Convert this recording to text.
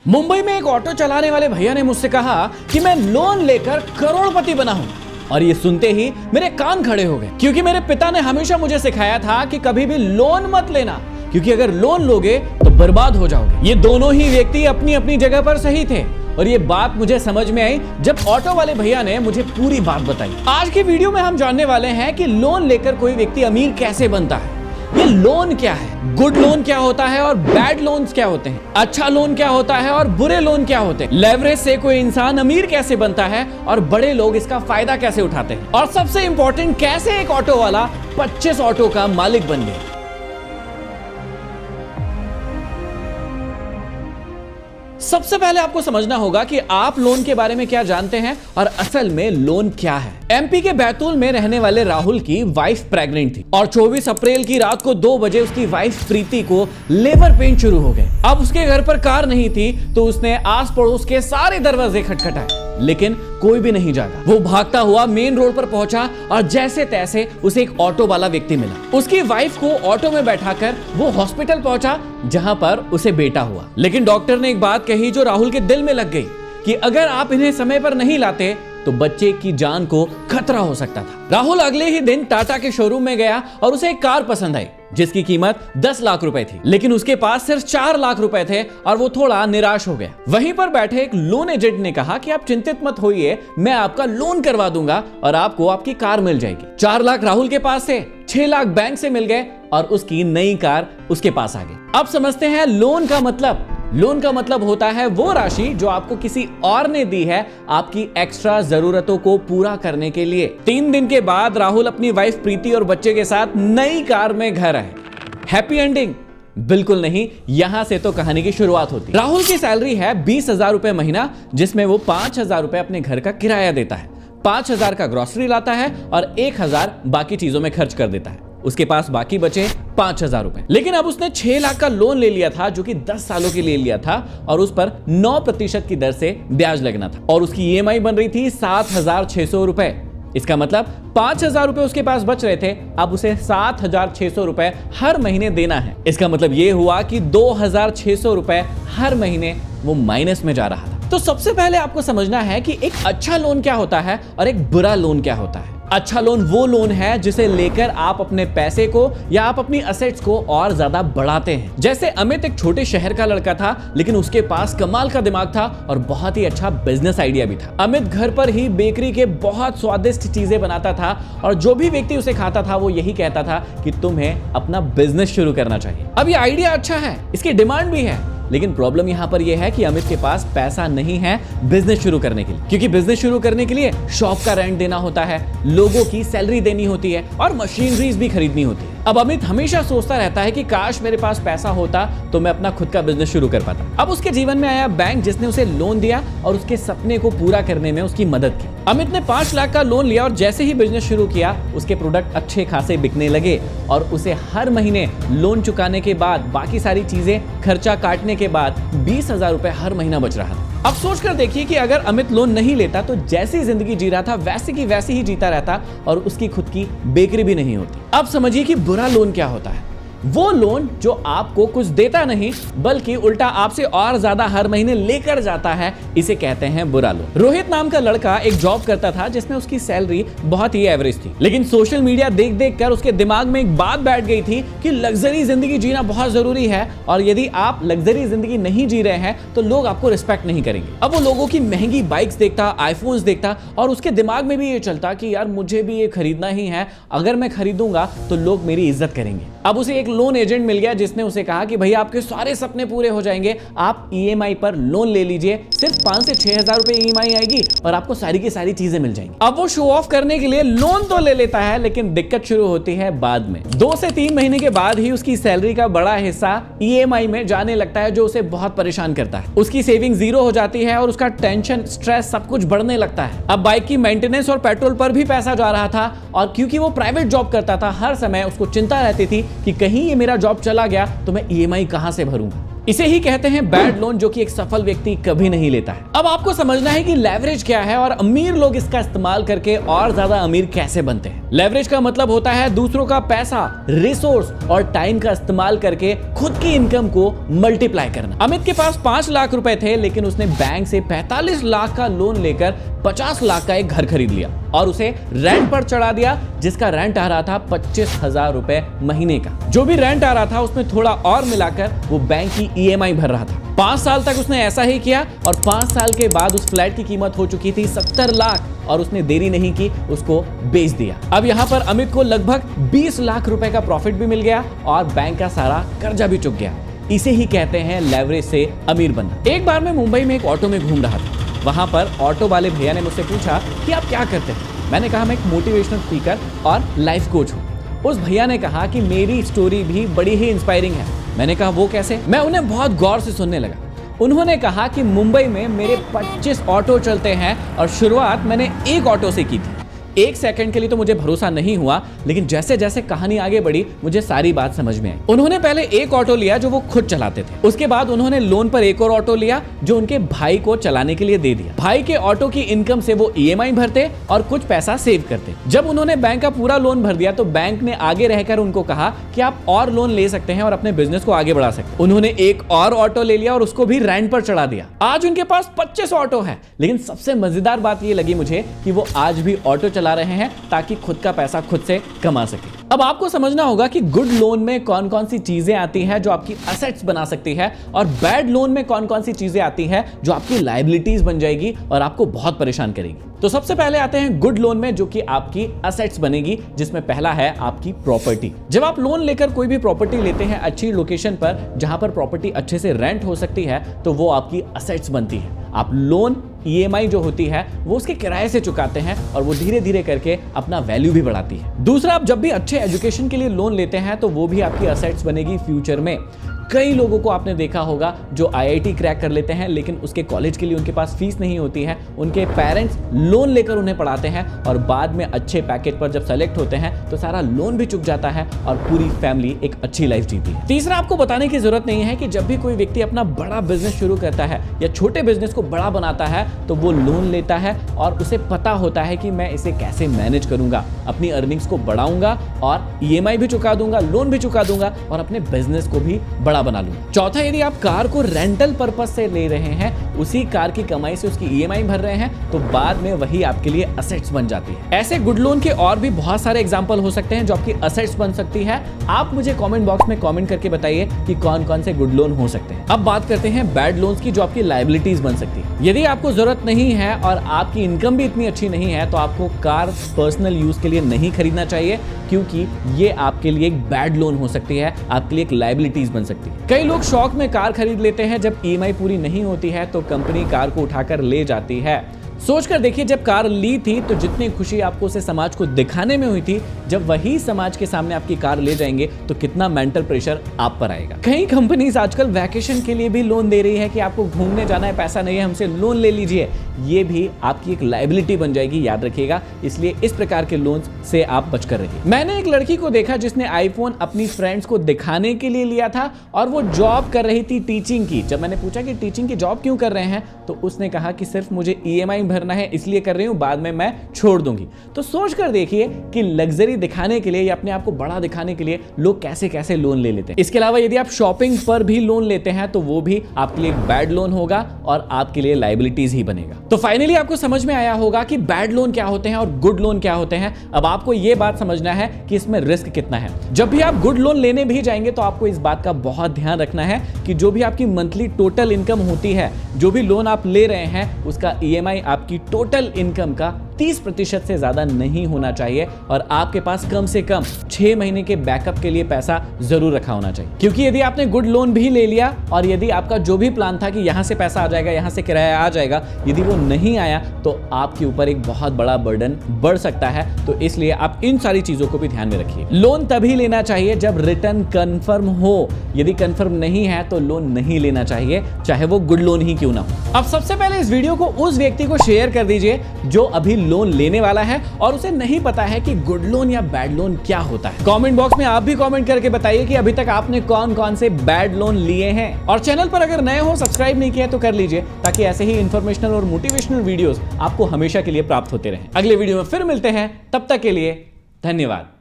मुंबई में एक ऑटो चलाने वाले भैया ने मुझसे कहा कि मैं लोन लेकर करोड़पति बना हूं। और ये सुनते ही मेरे कान खड़े हो गए, क्योंकि मेरे पिता ने हमेशा मुझे सिखाया था कि कभी भी लोन मत लेना, क्योंकि अगर लोन लोगे तो बर्बाद हो जाओगे। ये दोनों ही व्यक्ति अपनी अपनी जगह पर सही थे और ये बात मुझे समझ में आई जब ऑटो वाले भैया ने मुझे पूरी बात बताई। आज की वीडियो में हम जानने वाले हैं कि लोन लेकर कोई व्यक्ति अमीर कैसे बनता है, ये लोन क्या है, गुड लोन क्या होता है और बैड लोन्स क्या होते हैं, अच्छा लोन क्या होता है और बुरे लोन क्या होते हैं, लेवरेज से कोई इंसान अमीर कैसे बनता है और बड़े लोग इसका फायदा कैसे उठाते हैं, और सबसे इंपॉर्टेंट कैसे एक ऑटो वाला 25 ऑटो का मालिक बन गया। सबसे पहले आपको समझना होगा कि आप लोन के बारे में क्या जानते हैं और असल में लोन क्या है। एमपी के बैतूल में रहने वाले राहुल की वाइफ प्रेग्नेंट थी और 24 अप्रैल की रात को 2 बजे उसकी वाइफ प्रीति को लेबर पेन शुरू हो गए। अब उसके घर पर कार नहीं थी तो उसने आस पड़ोस के सारे दरवाजे खटखटाए, लेकिन कोई भी नहीं जागा। वो भागता हुआ मेन रोड पर पहुंचा और जैसे तैसे उसे एक ऑटो वाला व्यक्ति मिला। उसकी वाइफ को ऑटो में बैठाकर वो हॉस्पिटल पहुंचा जहां पर उसे बेटा हुआ। लेकिन डॉक्टर ने एक बात कही जो राहुल के दिल में लग गई कि अगर आप इन्हें समय पर नहीं लाते तो बच्चे की जान को खतरा हो सकता था। राहुल अगले ही दिन टाटा के शोरूम में गया और उसे एक कार पसंद आई जिसकी कीमत 10 लाख रुपए थी, लेकिन उसके पास सिर्फ 4 लाख रुपए थे और वो थोड़ा निराश हो गया। वहीं पर बैठे एक लोन एजेंट ने कहा कि आप चिंतित मत होइए, मैं आपका लोन करवा दूंगा और आपको आपकी कार मिल जाएगी। 4 लाख राहुल के पास से 6 लाख बैंक से मिल गए और उसकी नई कार उसके पास आ गई। अब समझते हैं लोन का मतलब। लोन का मतलब होता है वो राशि जो आपको किसी और ने दी है आपकी एक्स्ट्रा जरूरतों को पूरा करने के लिए। 3 दिन के बाद राहुल अपनी वाइफ प्रीति और बच्चे के साथ नई कार में घर आए। Happy ending? बिल्कुल नहीं, यहां से तो कहानी की शुरुआत होती है। राहुल की सैलरी है 20,000 रुपए महीना, जिसमें वो 5,000 रुपए अपने घर का किराया देता है, 5,000 का ग्रोसरी लाता है और 1,000 बाकी चीजों में खर्च कर देता है। उसके पास बाकी बचे 5,000 रुपए। लेकिन अब उसने 6 लाख का लोन ले लिया था जो कि 10 सालों के लिए लिया था और उस पर 9% की दर से ब्याज लगना था और उसकी ईएमआई बन रही थी 7,600 रुपए। इसका मतलब 5,000 रुपए उसके पास बच रहे थे, अब उसे 7,600 रुपए हर महीने देना है। इसका मतलब यह हुआ कि 2,600 रुपए हर महीने वो माइनस में जा रहा था। तो सबसे पहले आपको समझना है कि एक अच्छा लोन क्या होता है और एक बुरा लोन क्या होता है। अच्छा लोन वो लोन है जिसे लेकर आप अपने पैसे को या आप अपनी असेट्स को और ज्यादा बढ़ाते हैं। जैसे अमित एक छोटे शहर का लड़का था, लेकिन उसके पास कमाल का दिमाग था और बहुत ही अच्छा बिजनेस आइडिया भी था। अमित घर पर ही बेकरी के बहुत स्वादिष्ट चीजें बनाता था और जो भी व्यक्ति उसे खाता था वो यही कहता था कि तुम्हें अपना बिजनेस शुरू करना चाहिए। अब ये आइडिया अच्छा है, इसकी डिमांड भी है, लेकिन प्रॉब्लम यहां पर यह है कि अमित के पास पैसा नहीं है बिजनेस शुरू करने के लिए, क्योंकि बिजनेस शुरू करने के लिए शॉप का रेंट देना होता है, लोगों की सैलरी देनी होती है और मशीनरीज भी खरीदनी होती है। अब अमित हमेशा सोचता रहता है कि काश मेरे पास पैसा होता तो मैं अपना खुद का बिजनेस शुरू कर पाता। अब उसके जीवन में आया बैंक जिसने उसे लोन दिया और उसके सपने को पूरा करने में उसकी मदद की। अमित ने 5 लाख का लोन लिया और जैसे ही बिजनेस शुरू किया उसके प्रोडक्ट अच्छे खासे बिकने लगे और उसे हर महीने लोन चुकाने के बाद बाकी सारी चीजें खर्चा काटने के बाद 20,000 रुपए हर महीना बच रहा था। अब सोच कर देखिए कि अगर अमित लोन नहीं लेता तो जैसी जिंदगी जी रहा था वैसी की वैसी ही जीता रहता और उसकी खुद की बेकरी भी नहीं होती। अब समझिए कि बुरा लोन क्या होता है। वो लोन जो आपको कुछ देता नहीं बल्कि उल्टा आपसे और ज्यादा हर महीने लेकर जाता है, इसे कहते हैं बुरा लोन। रोहित नाम का लड़का एक जॉब करता था जिसमें उसकी सैलरी बहुत ही एवरेज थी, लेकिन सोशल मीडिया देख देख कर उसके दिमाग में एक बात बैठ गई थी कि लग्जरी जिंदगी जीना बहुत जरूरी है और यदि आप लग्जरी जिंदगी नहीं जी रहे हैं तो लोग आपको रिस्पेक्ट नहीं करेंगे। अब वो लोगों की महंगी बाइक्स देखता, आईफोन्स देखता और उसके दिमाग में भी ये चलता कि यार मुझे भी ये खरीदना ही है, अगर मैं खरीदूंगा तो लोग मेरी इज्जत करेंगे। अब उसे एक लोन एजेंट मिल गया जिसने उसे कहा कि भैया आपके सारे सपने पूरे हो जाएंगे, आप ईएमआई पर लोन ले लीजिए, सिर्फ 5 से 6,000 रुपए ईएमआई आएगी और आपको सारी की सारी चीजें मिल जाएंगी। अब वो शो ऑफ करने के लिए लोन तो ले लेता है, लेकिन दिक्कत शुरू होती है बाद में। 2 से 3 महीने के बाद ही उसकी सैलरी का बड़ा हिस्सा ईएमआई में जाने लगता है जो उसे बहुत परेशान करता है। उसकी सेविंग 0 हो जाती है और उसका टेंशन, स्ट्रेस सब कुछ बढ़ने लगता है। अब बाइक की मेंटेनेंस और पेट्रोल पर भी पैसा जा रहा था और क्योंकि वो प्राइवेट जॉब करता था हर समय उसको चिंता रहती थी कि कहीं ये मेरा जॉब चला गया तो मैं ईएमआई कहां से भरूंगा। इसे ही कहते हैं बैड लोन, जो कि एक सफल व्यक्ति कभी नहीं लेता है। अब आपको समझना है कि लेवरेज क्या है और अमीर लोग इसका इस्तेमाल करके और ज्यादा अमीर कैसे बनते हैं। लेवरेज का मतलब होता है दूसरों का पैसा, रिसोर्स और टाइम का इस्तेमाल करके खुद की इनकम को मल्टीप्लाई करना। अमित के पास 5 लाख रुपए थे, लेकिन उसने बैंक से 45 लाख का लोन लेकर 50 लाख का एक घर खरीद लिया और उसे रेंट पर चढ़ा दिया, जिसका रेंट आ रहा था 25,000 रुपए महीने का। जो भी रेंट आ रहा था उसमें थोड़ा और मिलाकर वो बैंक की ईएमआई भर रहा था। 5 साल तक उसने ऐसा ही किया और 5 साल के बाद उस फ्लैट की कीमत हो चुकी थी 70 लाख और उसने देरी नहीं की, उसको बेच दिया। अब यहाँ पर अमित को लगभग 20 लाख रुपए का प्रॉफिट भी मिल गया और बैंक का सारा कर्जा भी चुक गया। इसे ही कहते हैं लेवरेज से अमीर बनना। एक बार मैं मुंबई में एक ऑटो में घूम रहा था। वहां पर ऑटो वाले भैया ने मुझसे पूछा कि आप क्या करते हैं। मैंने कहा मैं एक मोटिवेशनल स्पीकर और लाइफ कोच हूँ। उस भैया ने कहा कि मेरी स्टोरी भी बड़ी ही इंस्पायरिंग है। मैंने कहा वो कैसे? मैं उन्हें बहुत गौर से सुनने लगा। उन्होंने कहा कि मुंबई में मेरे 25 ऑटो चलते हैं और शुरुआत मैंने एक ऑटो से की थी। 1 सेकंड के लिए तो मुझे भरोसा नहीं हुआ, लेकिन जैसे जैसे कहानी आगे बढ़ी मुझे सारी बात समझ में आई। उन्होंने पहले एक ऑटो लिया जो वो खुद चलाते थे। उसके बाद उन्होंने लोन पर एक और ऑटो लिया जो उनके भाई को चलाने के लिए दे दिया। भाई के ऑटो की इनकम से वो ईएमआई भरते और कुछ पैसा सेव करते। जब उन्होंने बैंक का पूरा लोन भर दिया तो बैंक ने आगे रहकर उनको कहा कि आप और लोन ले सकते हैं और अपने बिजनेस को आगे बढ़ा सकते हैं। उन्होंने एक और ऑटो ले लिया और उसको भी रेंट पर चढ़ा दिया। आज उनके पास 25 ऑटो है। लेकिन सबसे मजेदार बात ये लगी मुझे कि वो आज भी ऑटो चला रहे हैं ताकि खुद का पैसा खुद से कमा सके। अब आपको समझना होगा कि गुड लोन में कौन कौन सी चीजें आती हैं जो आपकी असेट्स बना सकती है और बैड लोन में कौन कौन सी चीजें आती हैं जो आपकी लायबिलिटीज बन जाएगी और आपको बहुत परेशान करेगी। तो सबसे पहले आते हैं गुड लोन में, जो कि आपकी असेट्स बनेगी, जिसमें पहला है आपकी प्रॉपर्टी। जब आप लोन लेकर कोई भी प्रॉपर्टी लेते हैं अच्छी लोकेशन पर जहां पर प्रॉपर्टी अच्छे से रेंट हो सकती है, तो वो आपकी असेट्स बनती है। आप लोन ईएमआई जो होती है वो उसके किराए से चुकाते हैं और वो धीरे धीरे करके अपना वैल्यू भी बढ़ाती है। दूसरा, आप जब भी अच्छे एजुकेशन के लिए लोन लेते हैं तो वो भी आपकी असेट्स बनेगी फ्यूचर में। कई लोगों को आपने देखा होगा जो आईआईटी क्रैक कर लेते हैं, लेकिन उसके कॉलेज के लिए उनके पास फीस नहीं होती है। उनके पेरेंट्स लोन लेकर उन्हें पढ़ाते हैं और बाद में अच्छे पैकेज पर जब सेलेक्ट होते हैं तो सारा लोन भी चुक जाता है और पूरी फैमिली एक अच्छी लाइफ जीती है। तीसरा, आपको बताने की जरूरत नहीं है कि जब भी कोई व्यक्ति अपना बड़ा बिजनेस शुरू करता है या छोटे बिजनेस को बड़ा बनाता है तो वो लोन लेता है और उसे पता होता है कि मैं इसे कैसे मैनेज करूंगा, अपनी अर्निंग्स को बढ़ाऊंगा और ईएमआई भी चुका दूंगा, लोन भी चुका दूंगा और अपने बिजनेस को भी बड़ा बना लूंगा। चौथा, यदि आप कार को रेंटल पर्पस से ले रहे हैं, उसी कार की कमाई से उसकी ईएमआई भर रहे हैं, तो बाद में वही आपके लिए असेट्स बन जाती है। ऐसे गुड लोन के और भी बहुत सारे एग्जांपल हो सकते हैं जो आपकी असेट्स बन सकती है। आप मुझे कमेंट बॉक्स में कमेंट करके बताइए कि कौन कौन से गुड लोन हो सकते हैं। अब बात करते हैं बैड लोन्स की, जो आपकी लायबिलिटीज बन सकती है। यदि आपको जरूरत नहीं है और आपकी इनकम भी इतनी अच्छी नहीं है तो आपको कार पर्सनल यूज के लिए नहीं खरीदना चाहिए, क्योंकि ये आपके लिए एक बैड लोन हो सकती है, आपके लिए एक लायबिलिटीज बन सकती है। कई लोग शौक में कार खरीद लेते हैं, जब ईएमआई पूरी नहीं होती है तो कंपनी कार को उठाकर ले जाती है। सोचकर देखिए, जब कार ली थी तो जितनी खुशी आपको उसे समाज को दिखाने में हुई थी, जब वही समाज के सामने आपकी कार ले जाएंगे तो कितना मेंटल प्रेशर आप पर आएगा। कई कंपनीज आजकल वैकेशन के लिए भी लोन दे रही है कि आपको घूमने जाना है, पैसा नहीं है, हमसे लोन ले लीजिए। ये भी आपकी एक लायबिलिटी बन जाएगी, याद रखिएगा। इसलिए इस प्रकार के लोन से आप बचकर रहिए। मैंने एक लड़की को देखा जिसने आईफोन अपनी फ्रेंड्स को दिखाने के लिए लिया था और वो जॉब कर रही थी टीचिंग की। जब मैंने पूछा कि टीचिंग की जॉब क्यों कर रहे हैं, तो उसने कहा कि सिर्फ मुझे ईएमआई भरना है इसलिए कर रही हूं, बाद में मैं छोड़ दूंगी। तो सोच कर देखिए कि लग्जरी दिखाने के लिए या अपने आप को बड़ा दिखाने के लिए लोग कैसे कैसे लोन ले लेते हैं। इसके अलावा यदि आप शॉपिंग पर भी लोन लेते हैं तो वो भी आपके लिए बैड लोन होगा और आपके लिए लायबिलिटीज ही बनेगा। तो फाइनली आपको समझ में आया होगा कि बैड लोन क्या होते हैं और गुड लोन क्या होते हैं। अब आपको यह बात समझना है कि इसमें रिस्क कितना है। जब भी आप गुड लोन लेने भी जाएंगे तो आपको इस बात का बहुत ध्यान रखना है कि जो भी आपकी मंथली टोटल इनकम होती है, जो भी लोन आप ले रहे हैं, उसका ईएमआई आपकी टोटल इनकम का 30% से ज्यादा नहीं होना चाहिए और आपके पास कम से कम 6 महीने के बैकअप के लिए पैसा जरूर रखा होना चाहिए। क्योंकि यदि आपने गुड लोन भी ले लिया और यदि आपका जो भी प्लान था कि यहां से पैसा आ जाएगा, यहां से किराया आ जाएगा, यदि वो नहीं आया तो आपके ऊपर एक बहुत बड़ा बर्डन बढ़ सकता है। तो इसलिए आप इन सारी चीजों को भी ध्यान में रखिए। लोन तभी लेना चाहिए जब रिटर्न कंफर्म हो। यदि कंफर्म नहीं है तो लोन नहीं लेना चाहिए, चाहे वो गुड लोन ही क्यों ना हो। अब सबसे पहले इस वीडियो को उस व्यक्ति को शेयर कर दीजिए जो अभी लोन लेने वाला है और उसे नहीं पता है कि गुड लोन या बैड लोन क्या होता है। कमेंट बॉक्स में आप भी कमेंट करके बताइए कि अभी तक आपने कौन कौन से बैड लोन लिए हैं। और चैनल पर अगर नए हो, सब्सक्राइब नहीं किया तो कर लीजिए, ताकि ऐसे ही इंफॉर्मेशनल और मोटिवेशनल वीडियोस आपको हमेशा के लिए प्राप्त होते रहें। अगले वीडियो में फिर मिलते हैं, तब तक के लिए धन्यवाद।